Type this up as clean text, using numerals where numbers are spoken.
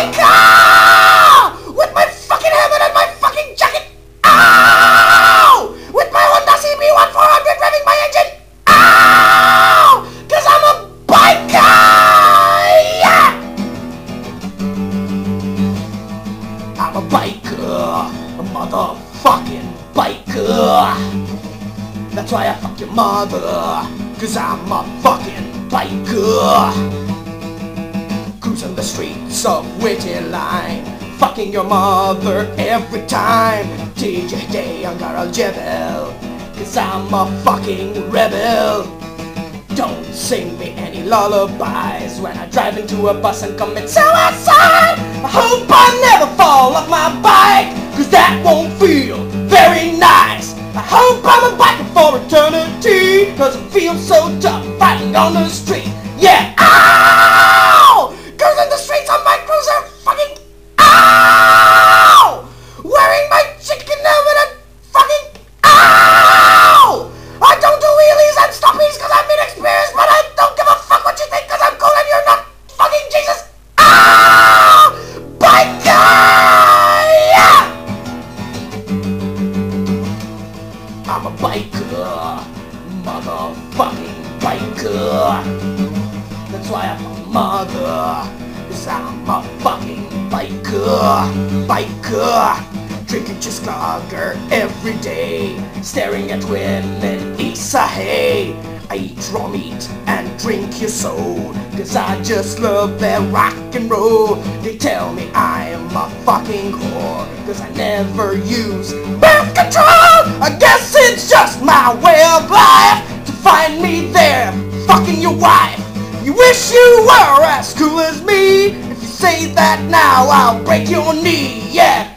biker! With my fucking helmet and my fucking jacket! Ow! With my Honda CB1400 revving my engine! Ow! Cause I'm a biker! Yeah! I'm a biker! A motherfucking biker! That's why I fuck your mother! Cause I'm a fucking biker! Cruising the streets of Witty Line, fucking your mother every time. TJ on Carl Jebel, cause I'm a fucking rebel. Don't sing me any lullabies when I drive into a bus and commit suicide. I hope I never fall off my bike, cause that won't feel very nice. I hope I'm a biker for eternity, cause it feels so tough fighting on the street. Yeah, ow! Cruising the streets on my cruiser, fucking ow! Wearing my chicken helmet and fucking ow! I don't do wheelies and stoppies cause I'm inexperienced, but I don't give a fuck what you think cause I'm cool and you're not fucking Jesus. Ow! Biker! Yeah! I'm a biker, motherfucking biker. That's why I'm a mother, cause I'm a fucking biker. Biker, drinking just lager every day, staring at women eat hay. I eat raw meat and drink your soul, cause I just love that rock and roll. They tell me I am a fucking whore, cause I never use birth control. I guess it's just my way of life to find me there, fucking your wife. You wish you were as cool as me. If you say that now, I'll break your knee. Yeah,